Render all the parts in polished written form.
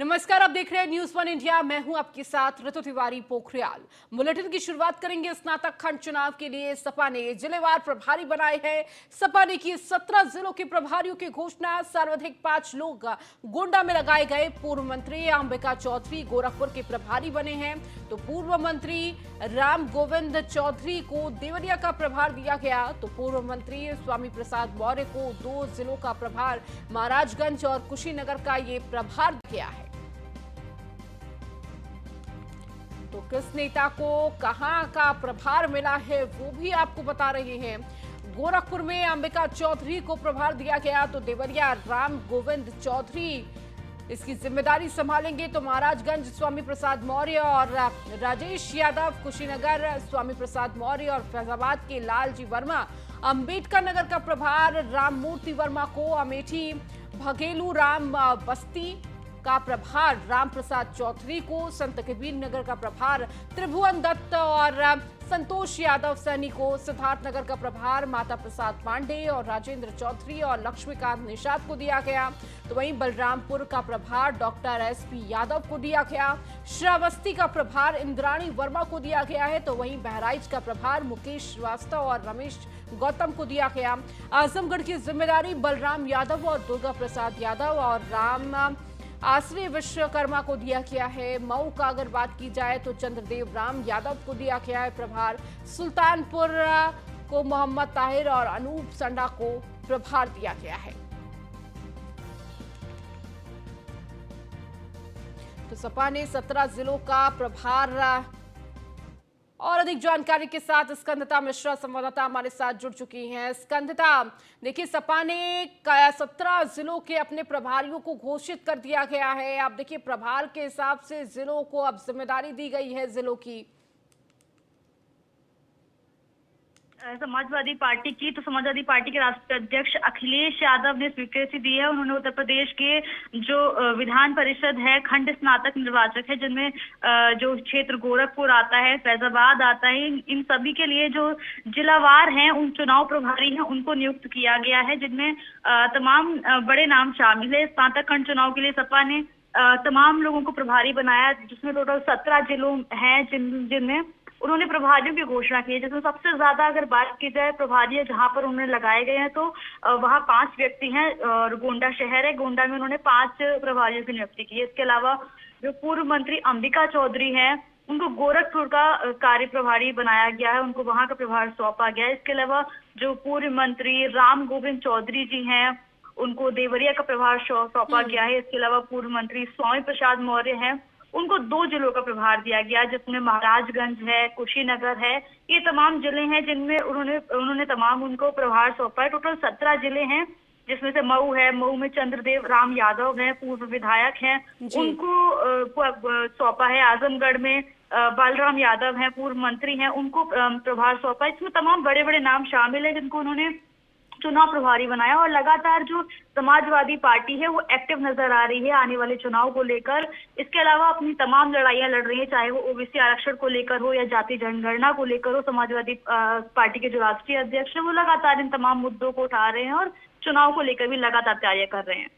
नमस्कार, आप देख रहे हैं न्यूज वन इंडिया। मैं हूं आपके साथ ऋतु तिवारी पोखरियाल। बुलेटिन की शुरुआत करेंगे स्नातक खंड चुनाव के लिए सपा ने जिलेवार प्रभारी बनाए हैं। सपा ने की 17 जिलों के प्रभारियों की घोषणा। सर्वाधिक 5 लोग गोंडा में लगाए गए। पूर्व मंत्री अंबिका चौधरी गोरखपुर के प्रभारी बने हैं, तो पूर्व मंत्री राम गोविंद चौधरी को देवरिया का प्रभार दिया गया। तो पूर्व मंत्री स्वामी प्रसाद मौर्य को 2 जिलों का प्रभार महाराजगंज और कुशीनगर का ये प्रभार दिया है। तो किस नेता को कहां का प्रभार मिला है वो भी आपको बता रहे हैं। गोरखपुर में अंबिका चौधरी को प्रभार दिया गया, तो देवरिया राम गोविंद चौधरी इसकी जिम्मेदारी संभालेंगे। तो महाराजगंज स्वामी प्रसाद मौर्य और राजेश यादव, कुशीनगर स्वामी प्रसाद मौर्य और फैजाबाद के लालजी वर्मा, अंबेडकर नगर का प्रभार राममूर्ति वर्मा को, अमेठी भगेलू राम बस्ती का प्रभार राम प्रसाद चौधरी को, संत कबीर नगर का प्रभार त्रिभुवन दत्त और संतोष यादव सैनी को, सिद्धार्थनगर का प्रभार माता प्रसाद पांडे और राजेंद्र चौधरी और लक्ष्मीकांत निषाद को दिया गया। तो वहीं बलरामपुर का प्रभार डॉक्टर एसपी यादव को दिया गया। श्रावस्ती का प्रभार इंद्राणी वर्मा को दिया गया है। तो वहीं बहराइच का प्रभार मुकेश श्रीवास्तव और रमेश गौतम को दिया गया। आजमगढ़ की जिम्मेदारी बलराम यादव और दुर्गा प्रसाद यादव और राम आश्रय विश्वकर्मा को दिया गया है। मऊ का अगर बात की जाए तो चंद्रदेव राम यादव को दिया गया है प्रभार। सुल्तानपुर को मोहम्मद ताहिर और अनूप संडा को प्रभार दिया गया है। तो सपा ने 17 जिलों का प्रभार। और अधिक जानकारी के साथ स्कंदता मिश्रा संवाददाता हमारे साथ जुड़ चुकी हैं। स्कंदता, देखिए सपा ने 17 जिलों के अपने प्रभारियों को घोषित कर दिया गया है। अब देखिए प्रभार के हिसाब से जिलों को अब जिम्मेदारी दी गई है जिलों की। समाजवादी पार्टी के राष्ट्रीय अध्यक्ष अखिलेश यादव ने स्वीकृति दी है। उन्होंने उत्तर प्रदेश के जो विधान परिषद है, खंड स्नातक निर्वाचक है, जिनमें जो क्षेत्र गोरखपुर आता है, फैजाबाद आता है, इन सभी के लिए जो जिलावार हैं उन चुनाव प्रभारी हैं उनको नियुक्त किया गया है, जिनमें तमाम बड़े नाम शामिल है। स्नातक खंड चुनाव के लिए सपा ने तमाम लोगों को प्रभारी बनाया, जिसमें टोटल 17 जिलों हैं जिनमें उन्होंने प्रभारियों की घोषणा की है। जिसमें सबसे ज्यादा अगर बात की जाए प्रभारी जहां पर उन्होंने लगाए गए हैं तो वहां 5 व्यक्ति हैं और गोंडा शहर है। गोंडा में उन्होंने 5 प्रभारियों की नियुक्ति की है। इसके अलावा जो पूर्व मंत्री अंबिका चौधरी हैं उनको गोरखपुर का कार्य प्रभारी बनाया गया है, उनको वहां का प्रभार सौंपा गया है। इसके अलावा जो पूर्व मंत्री राम गोविंद चौधरी जी हैं उनको देवरिया का प्रभार सौंपा गया है। इसके अलावा पूर्व मंत्री स्वामी प्रसाद मौर्य हैं, उनको 2 जिलों का प्रभार दिया गया, जिसमें महाराजगंज है, कुशीनगर है। ये तमाम जिले हैं जिनमें उन्होंने तमाम उनको प्रभार सौंपा है। टोटल 17 जिले हैं, जिसमें से मऊ है। मऊ में चंद्रदेव राम यादव हैं, पूर्व विधायक हैं, उनको सौंपा है। आजमगढ़ में बलराम यादव हैं, पूर्व मंत्री हैं, उनको प्रभार सौंपा है। इसमें तमाम बड़े बड़े नाम शामिल है जिनको उन्होंने चुनाव प्रभारी बनाया। और लगातार जो समाजवादी पार्टी है वो एक्टिव नजर आ रही है आने वाले चुनाव को लेकर। इसके अलावा अपनी तमाम लड़ाइयां लड़ रही है, चाहे वो ओबीसी आरक्षण को लेकर हो या जाति जनगणना को लेकर हो। समाजवादी पार्टी के जो राष्ट्रीय अध्यक्ष है वो लगातार इन तमाम मुद्दों को उठा रहे हैं और चुनाव को लेकर भी लगातार तैयारियां कर रहे हैं।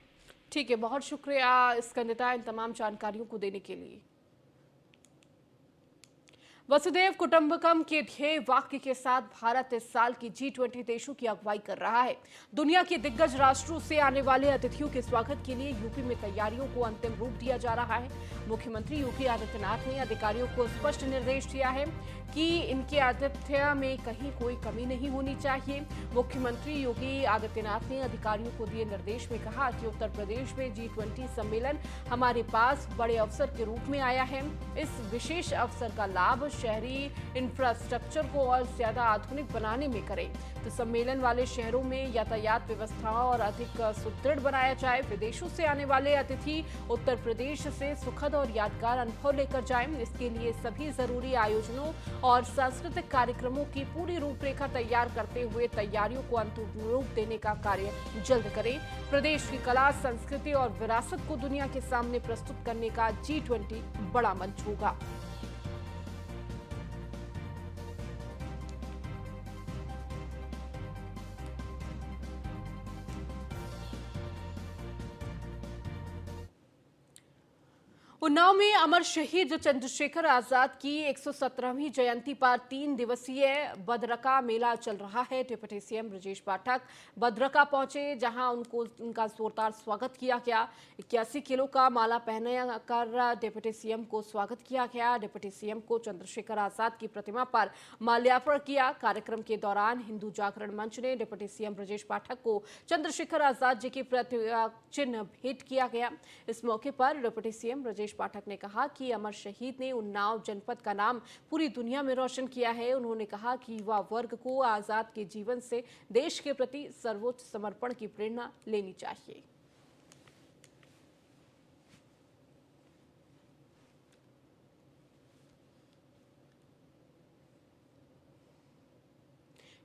ठीक है, बहुत शुक्रिया स्कंदता इन तमाम जानकारियों को देने के लिए। वसुधैव कुटुंबकम के ध्येय वाक्य के साथ भारत इस साल की G20 देशों की अगुवाई कर रहा है। दुनिया के दिग्गज राष्ट्रों से आने वाले अतिथियों के स्वागत के लिए यूपी में तैयारियों को अंतिम रूप दिया जा रहा है। मुख्यमंत्री योगी आदित्यनाथ ने अधिकारियों को स्पष्ट निर्देश दिया है कि इनके आतिथ्य में कहीं कोई कमी नहीं होनी चाहिए। मुख्यमंत्री योगी आदित्यनाथ ने अधिकारियों को दिए निर्देश में कहा कि उत्तर प्रदेश में G20 सम्मेलन हमारे पास बड़े अवसर के रूप में आया है। इस विशेष अवसर का लाभ शहरी इंफ्रास्ट्रक्चर को और ज्यादा आधुनिक बनाने में करें। तो सम्मेलन वाले शहरों में यातायात व्यवस्थाओं और अधिक सुदृढ़ बनाया जाए। विदेशों से आने वाले अतिथि उत्तर प्रदेश से सुखद और यादगार अनुभव लेकर जाएं। इसके लिए सभी जरूरी आयोजनों और सांस्कृतिक कार्यक्रमों की पूरी रूपरेखा तैयार करते हुए तैयारियों को अंतिम रूप देने का कार्य जल्द करें। प्रदेश की कला, संस्कृति और विरासत को दुनिया के सामने प्रस्तुत करने का G20 बड़ा मंच होगा। उन्नाव में अमर शहीद चंद्रशेखर आजाद की 117वीं जयंती पर 3 दिवसीय बदरका मेला चल रहा है। डिप्टी सीएम ब्रजेश पाठक बदरका पहुंचे, जहां उनका जोरदार स्वागत किया गया। 81 किलो का माला पहना कर डिप्टी सीएम को स्वागत किया गया। डिप्टी सीएम को चंद्रशेखर आजाद की प्रतिमा पर माल्यार्पण किया। कार्यक्रम के दौरान हिंदू जागरण मंच ने डिप्टी सीएम ब्रजेश पाठक को चंद्रशेखर आजाद जी की प्रतिमा चिन्ह भेंट किया गया। इस मौके पर डिप्टी सीएम ब्रजेश पाठक ने कहा कि अमर शहीद ने उन्नाव जनपद का नाम पूरी दुनिया में रोशन किया है। उन्होंने कहा कि युवा वर्ग को आजाद के जीवन से देश के प्रति सर्वोच्च समर्पण की प्रेरणा लेनी चाहिए।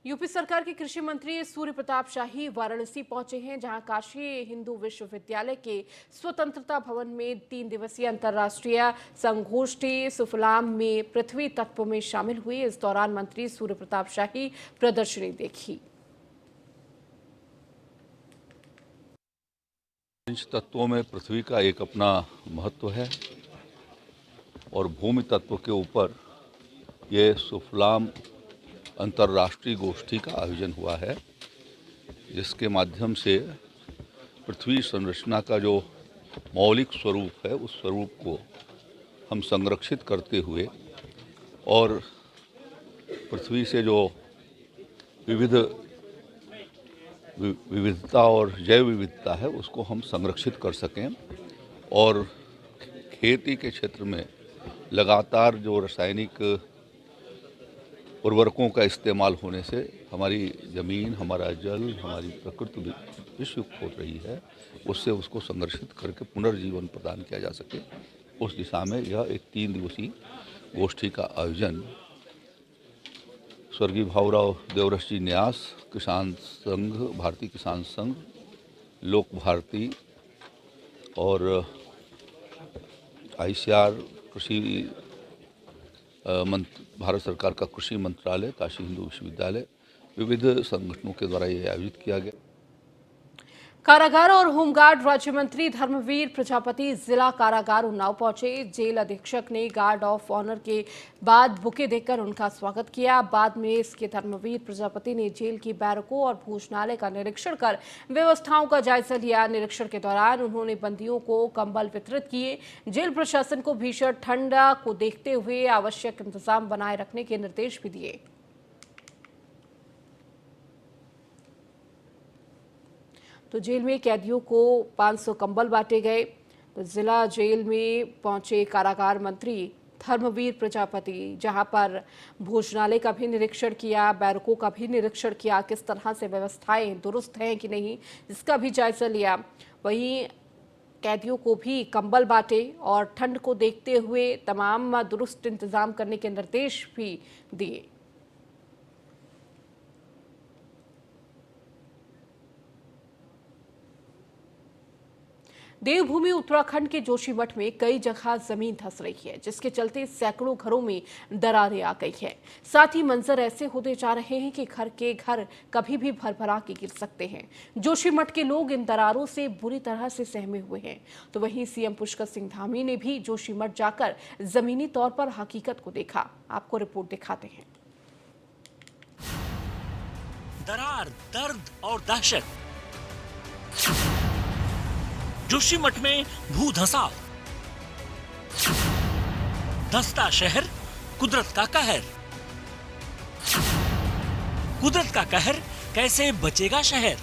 यूपी सरकार के कृषि मंत्री सूर्य प्रताप शाही वाराणसी पहुंचे हैं, जहां काशी हिंदू विश्वविद्यालय के स्वतंत्रता भवन में 3 दिवसीय अंतर्राष्ट्रीय संगोष्ठी सुफलाम में पृथ्वी तत्व में शामिल हुई। इस दौरान मंत्री सूर्य प्रताप शाही प्रदर्शनी देखी। पंच तत्वों में पृथ्वी का एक अपना महत्व है और भूमि तत्व के ऊपर ये सुफलाम अंतर्राष्ट्रीय गोष्ठी का आयोजन हुआ है, जिसके माध्यम से पृथ्वी संरचना का जो मौलिक स्वरूप है उस स्वरूप को हम संरक्षित करते हुए और पृथ्वी से जो विविधता और जैव विविधता है उसको हम संरक्षित कर सकें और खेती के क्षेत्र में लगातार जो रासायनिक उर्वरकों का इस्तेमाल होने से हमारी ज़मीन, हमारा जल, हमारी प्रकृति विषयुक्त हो रही है, उससे उसको संरक्षित करके पुनर्जीवन प्रदान किया जा सके, उस दिशा में यह एक 3 दिवसीय गोष्ठी का आयोजन स्वर्गीय भाऊराव देवरस जी न्यास, किसान संघ, भारतीय किसान संघ, लोक भारती और ICR कृषि भारत सरकार का कृषि मंत्रालय, काशी हिंदू विश्वविद्यालय, विविध संगठनों के द्वारा ये आयोजित किया गया। कारागार और होमगार्ड राज्य मंत्री धर्मवीर प्रजापति जिला कारागार उन्नाव पहुंचे। जेल अधीक्षक ने गार्ड ऑफ ऑनर के बाद बुके देकर उनका स्वागत किया। बाद में इसके धर्मवीर प्रजापति ने जेल की बैरकों और भोजनालय का निरीक्षण कर व्यवस्थाओं का जायजा लिया। निरीक्षण के दौरान उन्होंने बंदियों को कंबल वितरित किए। जेल प्रशासन को भीषण ठंड को देखते हुए आवश्यक इंतजाम बनाए रखने के निर्देश भी दिए। तो जेल में कैदियों को 500 कंबल बांटे गए। तो जिला जेल में पहुंचे कारागार मंत्री धर्मवीर प्रजापति, जहां पर भोजनालय का भी निरीक्षण किया, बैरकों का भी निरीक्षण किया, किस तरह से व्यवस्थाएं दुरुस्त हैं कि नहीं इसका भी जायजा लिया। वहीं कैदियों को भी कंबल बांटे और ठंड को देखते हुए तमाम दुरुस्त इंतजाम करने के निर्देश भी दिए। देवभूमि उत्तराखंड के जोशीमठ में कई जगह जमीन धंस रही है, जिसके चलते सैकड़ों घरों में दरारें आ गई है। साथ ही मंजर ऐसे होते जा रहे हैं कि घर के घर कभी भी भरभरा के गिर सकते हैं। जोशीमठ के लोग इन दरारों से बुरी तरह से सहमे हुए हैं। तो वहीं सीएम पुष्कर सिंह धामी ने भी जोशीमठ जाकर जमीनी तौर पर हकीकत को देखा। आपको रिपोर्ट दिखाते हैं। दरार, दर्द और दहशत। जोशीमठ में भू धंसाव, धंसता शहर, कुदरत का कहर। कुदरत का कहर, कैसे बचेगा शहर?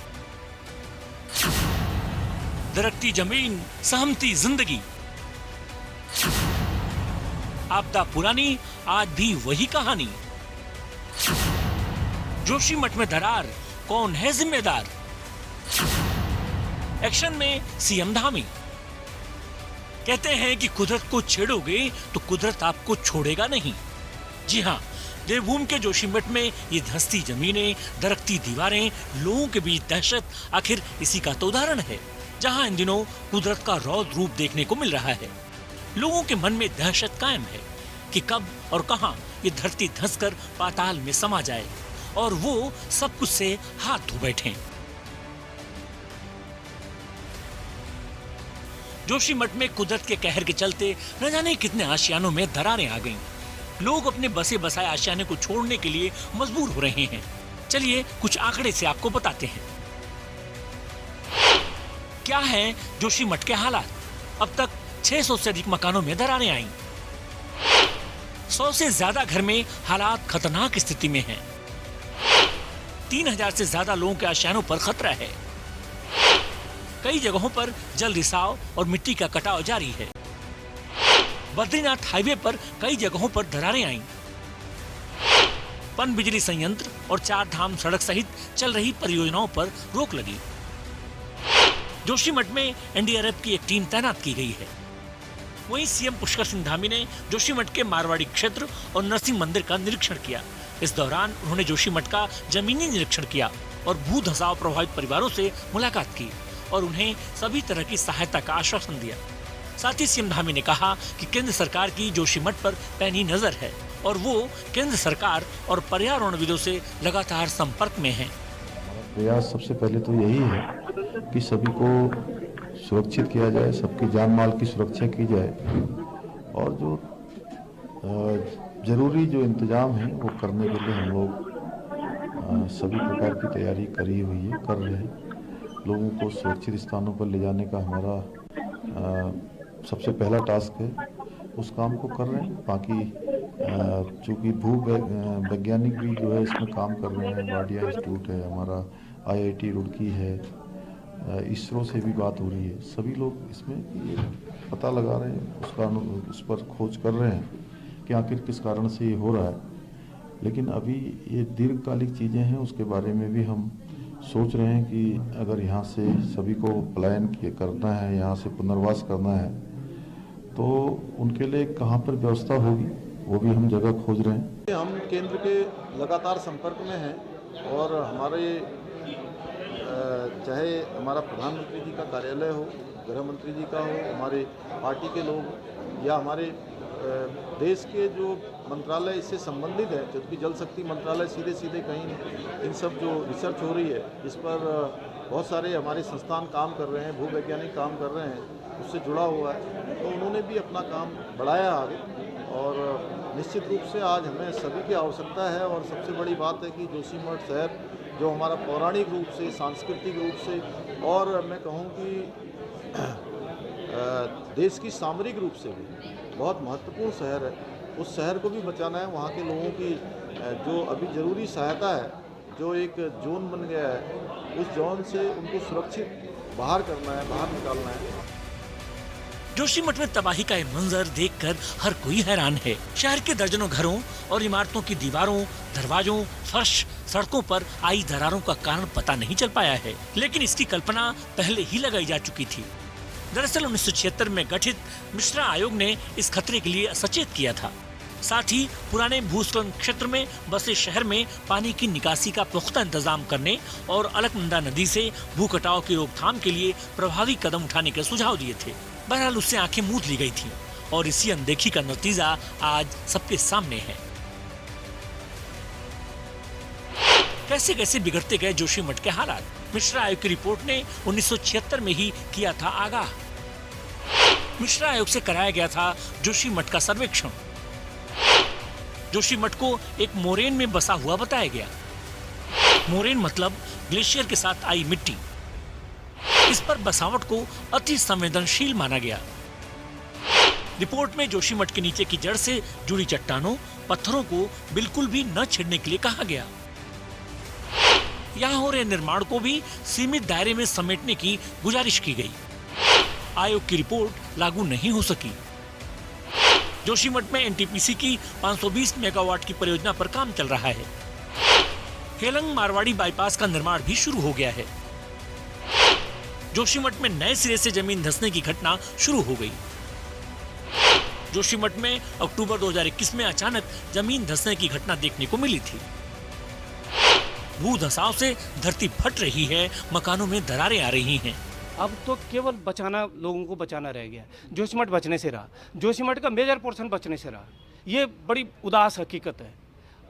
दरकती जमीन, सहमती जिंदगी। आपदा पुरानी, आज भी वही कहानी। जोशीमठ में दरार, कौन है जिम्मेदार? एक्शन में सीएम धामी कहते हैं कि कुदरत को छेड़ोगे तो कुदरत आपको छोड़ेगा नहीं। जी हाँ, देवभूमि के जोशीमठ में ये धंसती जमीनें, दरकती दीवारें, लोगों के बीच दहशत, आखिर इसी का तो उदाहरण है, जहां इन दिनों कुदरत का रौद्र रूप देखने को मिल रहा है। लोगों के मन में दहशत कायम है कि कब और कहां ये धरती धंसकर पाताल में समा जाए और वो सब कुछ से हाथ धो बैठे। जोशीमठ में कुदरत के कहर के चलते न जाने कितने आशियानों में दरारें आ गईं। लोग अपने बसे बसाए आशियाने को छोड़ने के लिए मजबूर हो रहे हैं। चलिए कुछ आंकड़े से आपको बताते हैं क्या है जोशीमठ के हालात। अब तक 600 से अधिक मकानों में दरारें आईं। 100 से ज्यादा घर में हालात खतरनाक स्थिति में हैं। 3000 से ज्यादा लोगों के आशियानों पर खतरा है। कई जगहों पर जल रिसाव और मिट्टी का कटाव जारी है। बद्रीनाथ हाईवे पर कई जगहों पर दरारें आईं। पन बिजली संयंत्र और 4 धाम सड़क सहित चल रही परियोजनाओं पर रोक लगी। जोशीमठ में एनडीआरएफ की एक टीम तैनात की गई है। वहीं सीएम पुष्कर सिंह धामी ने जोशीमठ के मारवाड़ी क्षेत्र और नरसिंह मंदिर का निरीक्षण किया। इस दौरान उन्होंने जोशीमठ का जमीनी निरीक्षण किया और भू धसाव प्रभावित परिवारों से मुलाकात की और उन्हें सभी तरह की सहायता का आश्वासन दिया। साथ ही सीएम धामी ने कहा कि केंद्र सरकार की जोशीमठ पर पैनी नजर है और वो केंद्र सरकार और पर्यावरणविदों से लगातार संपर्क में हैं। प्रयास सबसे पहले तो यही है कि सभी को सुरक्षित किया जाए, सबकी जान माल की सुरक्षा की जाए और जो जरूरी जो इंतजाम है वो करने के लिए हम लोग सभी प्रकार की तैयारी करी हुई है, कर रहे हैं। लोगों को सुरक्षित स्थानों पर ले जाने का हमारा सबसे पहला टास्क है, उस काम को कर रहे हैं। बाकी चूँकि भू वैज्ञानिक भी जो है इसमें काम कर रहे हैं, वाडिया इंस्टीट्यूट है हमारा, IIT रुड़की है, इसरो से भी बात हो रही है। सभी लोग इसमें ये पता लगा रहे हैं, उस पर खोज कर रहे हैं कि आखिर किस कारण से ये हो रहा है। लेकिन अभी ये दीर्घकालिक चीज़ें हैं, उसके बारे में भी हम सोच रहे हैं कि अगर यहाँ से सभी को पलायन करना है, यहाँ से पुनर्वास करना है, तो उनके लिए कहाँ पर व्यवस्था होगी वो भी हम जगह खोज रहे हैं। हम केंद्र के लगातार संपर्क में हैं और हमारे चाहे हमारा प्रधानमंत्री जी का कार्यालय हो, गृह मंत्री जी का हो, हमारे पार्टी के लोग या हमारे देश के जो मंत्रालय इससे संबंधित है, जबकि जल शक्ति मंत्रालय सीधे सीधे कहीं इन सब जो रिसर्च हो रही है इस पर बहुत सारे हमारे संस्थान काम कर रहे हैं, भूवैज्ञानिक काम कर रहे हैं, उससे जुड़ा हुआ है, तो उन्होंने भी अपना काम बढ़ाया आगे। और निश्चित रूप से आज हमें सभी की आवश्यकता है और सबसे बड़ी बात है कि जोशीमठ शहर जो हमारा पौराणिक रूप से, सांस्कृतिक रूप से और मैं कहूँ कि देश की सामरिक रूप से भी बहुत महत्वपूर्ण शहर है, उस शहर को भी बचाना है। वहाँ के लोगों की जो अभी ज़रूरी सहायता है, जो एक जोन बन गया है, उस जोन से उनको सुरक्षित बाहर करना है, बाहर निकालना है। जोशीमठ में तबाही का ये मंजर देखकर हर कोई हैरान है। शहर के दर्जनों घरों और इमारतों की दीवारों, दरवाजों, फर्श, सड़कों पर आई दरारों का कारण पता नहीं चल पाया है, लेकिन इसकी कल्पना पहले ही लगाई जा चुकी थी। दरअसल 1976 में गठित मिश्रा आयोग ने इस खतरे के लिए सचेत किया था। साथ ही पुराने भूस्खलन क्षेत्र में बसे शहर में पानी की निकासी का पुख्ता इंतजाम करने और अलकनंदा नदी से भू कटाव की रोकथाम के लिए प्रभावी कदम उठाने के सुझाव दिए थे। बहरहाल उससे आंखें मूंद ली गई थी और इसी अनदेखी का नतीजा आज सबके सामने है। कैसे कैसे बिगड़ते गए जोशीमठ के हालात। मिश्रा आयोग की रिपोर्ट ने 1976 में ही किया था आगाह। मिश्रा आयोग से कराया गया था जोशीमठ का सर्वेक्षण। जोशीमठ को एक मोरेन में बसा हुआ बताया गया। मोरेन मतलब ग्लेशियर के साथ आई मिट्टी। इस पर बसावट को अति संवेदनशील माना गया। रिपोर्ट में जोशीमठ के नीचे की जड़ से जुड़ी चट्टानों, पत्थरों को बिल्कुल भी न छेड़ने के लिए कहा गया। यहाँ हो रहे निर्माण को भी सीमित दायरे में समेटने की गुजारिश की गई। आयोग की रिपोर्ट लागू नहीं हो सकी। जोशीमठ में एनटीपीसी की 520 मेगावाट की परियोजना पर काम चल रहा है। हेलंग मारवाड़ी बाईपास का निर्माण भी शुरू हो गया है। जोशीमठ में नए सिरे से जमीन धंसने की घटना शुरू हो गई। जोशीमठ में अक्टूबर 2021 में अचानक जमीन धंसने की घटना देखने को मिली थी। भू धसाव से धरती फट रही है, मकानों में दरारें आ रही हैं। अब तो केवल बचाना, लोगों को बचाना रह गया। जोशीमठ बचने से रहा, जोशीमठ का मेजर पोर्शन बचने से रहा। ये बड़ी उदास हकीकत है।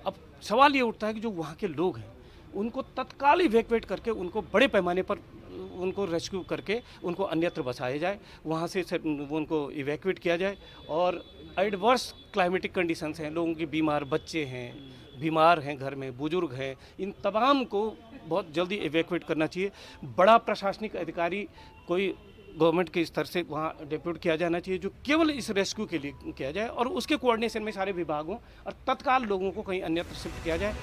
अब सवाल ये उठता है कि जो वहाँ के लोग हैं उनको तत्काल इवैक्यूएट करके उनको बड़े पैमाने पर उनको रेस्क्यू करके उनको अन्यत्र बसाया जाए, वहाँ से उनको इवैक्यूएट किया जाए। और एडवर्स क्लाइमेटिक कंडीशंस हैं, लोगों के बीमार बच्चे हैं, बीमार हैं, घर में बुजुर्ग हैं, इन तमाम को बहुत जल्दी इवैक्यूएट करना चाहिए। बड़ा प्रशासनिक अधिकारी कोई गवर्नमेंट के स्तर से वहाँ डिप्यूट किया जाना चाहिए, जो केवल इस रेस्क्यू के लिए किया जाए, और उसके कोऑर्डिनेशन में सारे विभागों और तत्काल लोगों को कहीं अन्यत्र शिफ्ट किया जाए।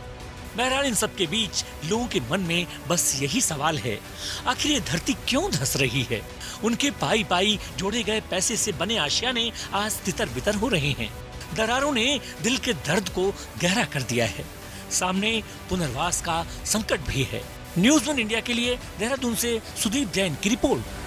बहरहाल इन सब के बीच लोगों के मन में बस यही सवाल है, आखिर ये धरती क्यों धंस रही है? उनके पाई पाई जोड़े गए पैसे से बने आशियाने आज तितर बितर हो रहे हैं। दरारों ने दिल के दर्द को गहरा कर दिया है। सामने पुनर्वास का संकट भी है। न्यूज़ 1 इंडिया के लिए देहरादून से सुदीप जैन की रिपोर्ट।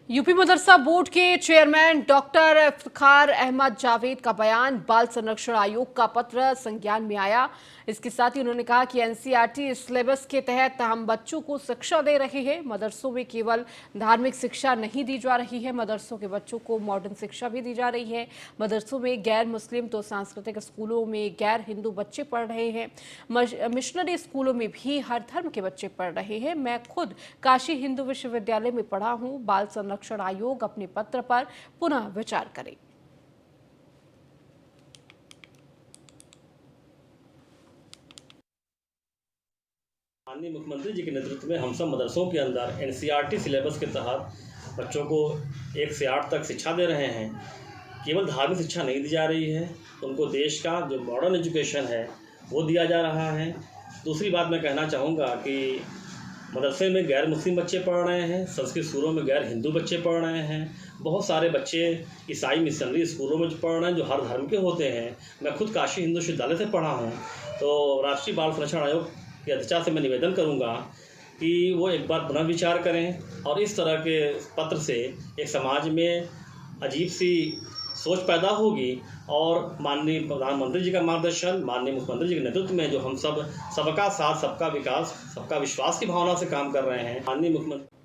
यूपी मदरसा बोर्ड के चेयरमैन डॉक्टर इफ्तिखार अहमद जावेद का बयान बाल संरक्षण आयोग का पत्र संज्ञान में आया। इसके साथ ही उन्होंने कहा कि एनसीईआरटी सिलेबस के तहत हम बच्चों को शिक्षा दे रहे हैं। मदरसों में केवल धार्मिक शिक्षा नहीं दी जा रही है, मदरसों के बच्चों को मॉडर्न शिक्षा भी दी जा रही है। मदरसों में गैर मुस्लिम तो सांस्कृतिक स्कूलों में गैर हिंदू बच्चे पढ़ रहे हैं। मिशनरी स्कूलों में भी हर धर्म के बच्चे पढ़ रहे हैं। मैं खुद काशी हिंदू विश्वविद्यालय में पढ़ा हूँ। बाल संरक्षण आयोग अपने पत्र पर पुनः विचार करे। माननीय मुख्यमंत्री जी के नेतृत्व में हम सब मदरसों के अंदर एनसीईआरटी सिलेबस के तहत बच्चों को 1 से 8 तक शिक्षा दे रहे हैं। केवल धार्मिक शिक्षा नहीं दी जा रही है, उनको देश का जो मॉडर्न एजुकेशन है वो दिया जा रहा है। दूसरी बात मैं कहना चाहूँगा कि मदरसे में गैर मुस्लिम बच्चे पढ़ रहे हैं, संस्कृत स्कूलों में गैर हिंदू बच्चे पढ़ रहे हैं। बहुत सारे बच्चे ईसाई मिशनरी स्कूलों में पढ़ रहे हैं जो हर धर्म के होते हैं। मैं खुद काशी हिंदू विश्वविद्यालय से पढ़ा हूँ। तो राष्ट्रीय बाल संरक्षण आयोग की अध्यक्षा से मैं निवेदन करूँगा कि वो एक बार पुनः विचार करें और इस तरह के पत्र से एक समाज में अजीब सी सोच पैदा होगी और माननीय प्रधानमंत्री जी का मार्गदर्शन, माननीय मुख्यमंत्री जी के नेतृत्व में जो हम सब सबका साथ, सबका विकास, सबका विश्वास की भावना से काम कर रहे हैं। माननीय मुख्यमंत्री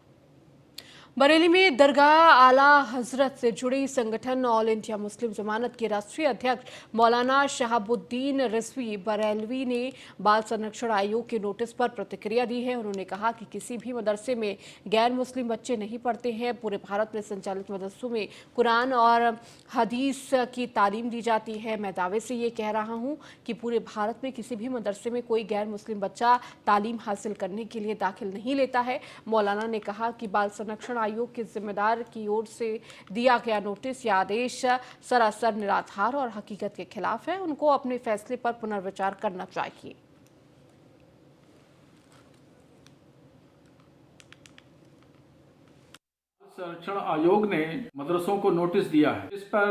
बरेली में दरगाह आला हजरत से जुड़ी संगठन ऑल इंडिया मुस्लिम जमानत के राष्ट्रीय अध्यक्ष मौलाना शहाबुद्दीन रिजवी बरेलवी ने बाल संरक्षण आयोग के नोटिस पर प्रतिक्रिया दी है। उन्होंने कहा कि किसी भी मदरसे में गैर मुस्लिम बच्चे नहीं पढ़ते हैं। पूरे भारत में संचालित मदरसों में कुरान और हदीस की तालीम दी जाती है। मैं दावे से ये कह रहा हूँ कि पूरे भारत में किसी भी मदरसे में कोई गैर मुस्लिम बच्चा तालीम हासिल करने के लिए दाखिल नहीं लेता है। मौलाना ने कहा कि बाल संरक्षण आयोग के जिम्मेदार की ओर से दिया गया नोटिस या आदेश सरासर निराधार और हकीकत के खिलाफ है। उनको अपने फैसले पर पुनर्विचार करना चाहिए। संरक्षण आयोग ने मदरसों को नोटिस दिया है। इस पर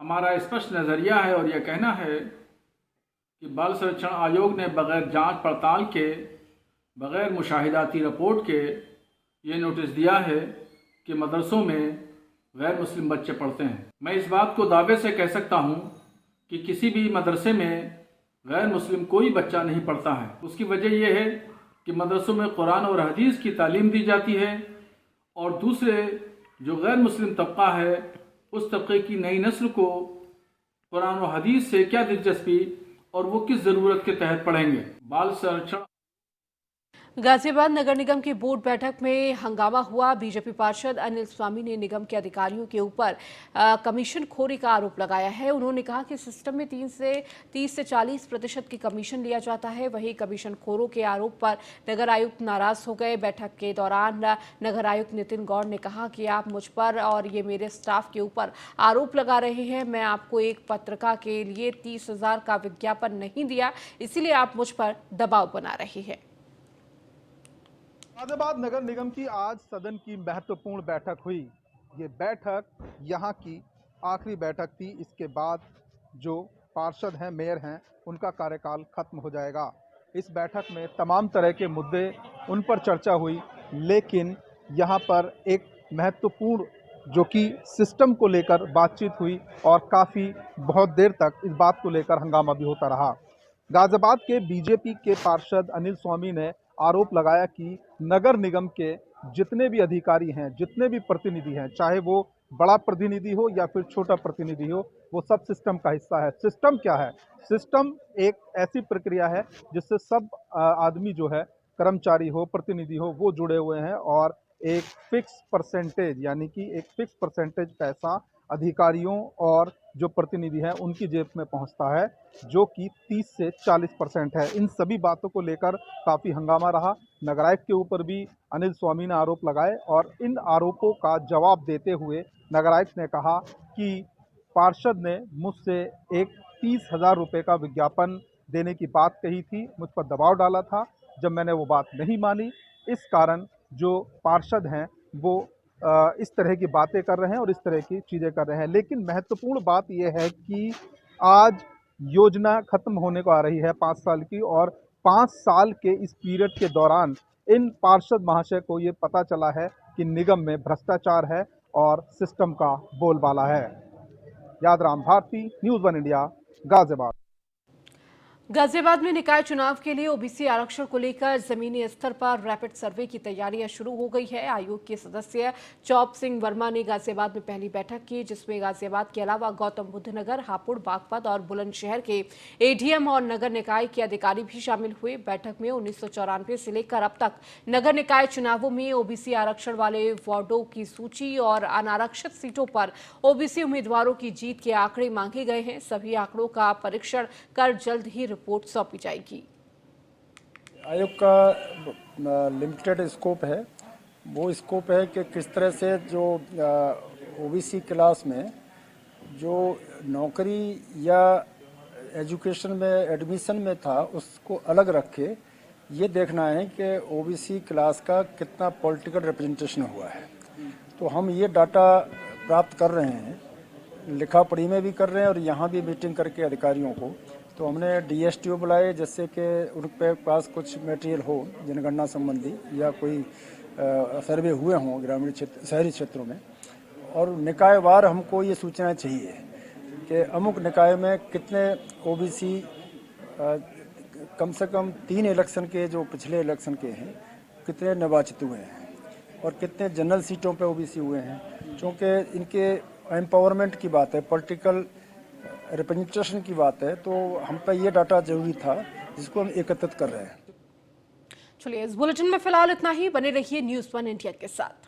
हमारा स्पष्ट नजरिया है और यह कहना है कि बाल संरक्षण आयोग ने बगैर जांच पड़ताल के, बगैर मुशाहिदाती रिपोर्ट के ये नोटिस दिया है कि मदरसों में गैर मुस्लिम बच्चे पढ़ते हैं। मैं इस बात को दावे से कह सकता हूँ कि किसी भी मदरसे में गैर मुस्लिम कोई बच्चा नहीं पढ़ता है। उसकी वजह यह है कि मदरसों में कुरान और हदीस की तालीम दी जाती है और दूसरे जो गैर मुस्लिम तबका है उस तबके की नई नस्ल को कुरान और हदीस से क्या दिलचस्पी और वो किस ज़रूरत के तहत पढ़ेंगे। बाल संरक्षण गाजियाबाद नगर निगम की बोर्ड बैठक में हंगामा हुआ। बीजेपी पार्षद अनिल स्वामी ने निगम के अधिकारियों के ऊपर कमीशन खोरी का आरोप लगाया है। उन्होंने कहा कि सिस्टम में 30 से 40% की कमीशन लिया जाता है। वहीं कमीशन खोरों के आरोप पर नगर आयुक्त नाराज हो गए। बैठक के दौरान नगर आयुक्त नितिन गौड़ ने कहा कि आप मुझ पर और ये मेरे स्टाफ के ऊपर आरोप लगा रहे हैं। मैं आपको एक पत्रिका के लिए 30,000 का विज्ञापन नहीं दिया, इसीलिए आप मुझ पर दबाव बना रहे हैं। गाजियाबाद नगर निगम की आज सदन की महत्वपूर्ण बैठक हुई। ये बैठक यहाँ की आखिरी बैठक थी। इसके बाद जो पार्षद हैं, मेयर हैं, उनका कार्यकाल खत्म हो जाएगा। इस बैठक में तमाम तरह के मुद्दे उन पर चर्चा हुई, लेकिन यहाँ पर एक महत्वपूर्ण जो कि सिस्टम को लेकर बातचीत हुई और काफ़ी बहुत देर तक इस बात को लेकर हंगामा भी होता रहा। गाजियाबाद के बीजेपी के पार्षद अनिल स्वामी ने आरोप लगाया कि नगर निगम के जितने भी अधिकारी हैं, जितने भी प्रतिनिधि हैं, चाहे वो बड़ा प्रतिनिधि हो या फिर छोटा प्रतिनिधि हो, वो सब सिस्टम का हिस्सा है। सिस्टम क्या है? सिस्टम एक ऐसी प्रक्रिया है जिससे सब आदमी जो है, कर्मचारी हो, प्रतिनिधि हो, वो जुड़े हुए हैं और एक फिक्स परसेंटेज यानी कि एक फिक्स परसेंटेज पैसा अधिकारियों और जो प्रतिनिधि हैं उनकी जेब में पहुंचता है, जो कि 30 से 40% है। इन सभी बातों को लेकर काफ़ी हंगामा रहा। नगर आयुक्त के ऊपर भी अनिल स्वामी ने आरोप लगाए और इन आरोपों का जवाब देते हुए नगर आयुक्त ने कहा कि पार्षद ने मुझसे एक 30,000 रुपये का विज्ञापन देने की बात कही थी, मुझ पर दबाव डाला था। जब मैंने वो बात नहीं मानी, इस कारण जो पार्षद हैं वो इस तरह की बातें कर रहे हैं और इस तरह की चीज़ें कर रहे हैं। लेकिन महत्वपूर्ण बात यह है कि आज योजना खत्म होने को आ रही है 5 साल की, और 5 साल के इस पीरियड के दौरान इन पार्षद महाशय को ये पता चला है कि निगम में भ्रष्टाचार है और सिस्टम का बोलबाला है। Yadram Bharti, news 1 India, Ghaziabad. गाजियाबाद में निकाय चुनाव के लिए ओबीसी आरक्षण को लेकर जमीनी स्तर पर रैपिड सर्वे की तैयारियां शुरू हो गई है। आयोग के सदस्य चौप सिंह वर्मा ने गाजियाबाद में पहली बैठक की, जिसमें गाजियाबाद के अलावा गौतम बुद्ध नगर, हापुड़, बागपत और बुलंदशहर के एडीएम और नगर निकाय के अधिकारी भी शामिल हुए। बैठक में 1994 से लेकर अब तक नगर निकाय चुनावों में ओबीसी आरक्षण वाले वार्डों की सूची और अनारक्षित सीटों पर ओबीसी उम्मीदवारों की जीत के आंकड़े मांगे गए हैं। सभी आंकड़ों का परीक्षण कर जल्द ही रिपोर्ट सौंपी जाएगी। आयोग का लिमिटेड स्कोप है। वो स्कोप है कि किस तरह से जो ओबीसी क्लास में जो नौकरी या एजुकेशन में एडमिशन में था उसको अलग रखे, ये देखना है कि ओबीसी क्लास का कितना पॉलिटिकल रिप्रेजेंटेशन हुआ है। तो हम ये डाटा प्राप्त कर रहे हैं, लिखा पढ़ी में भी कर रहे हैं और यहाँ भी मीटिंग करके अधिकारियों को। तो हमने डीएसटीओ बुलाए जिससे कि उनके पास कुछ मटेरियल हो जनगणना संबंधी या कोई सर्वे हुए हों ग्रामीण क्षेत्र शहरी क्षेत्रों में, और निकायवार हमको ये सूचनाएं चाहिए कि अमुक निकाय में कितने ओबीसी कम से कम 3 इलेक्शन के जो पिछले इलेक्शन के हैं कितने निर्वाचित हुए हैं और कितने जनरल सीटों पे ओबीसी हुए हैं। क्योंकि इनके एम्पावरमेंट की बात है, पॉलिटिकल रिप्रेजेंटेशन की बात है, तो हम पे ये डाटा जरूरी था जिसको हम एकत्रित कर रहे हैं। चलिए, इस बुलेटिन में फिलहाल इतना ही। बने रहिए न्यूज़ 1 इंडिया के साथ।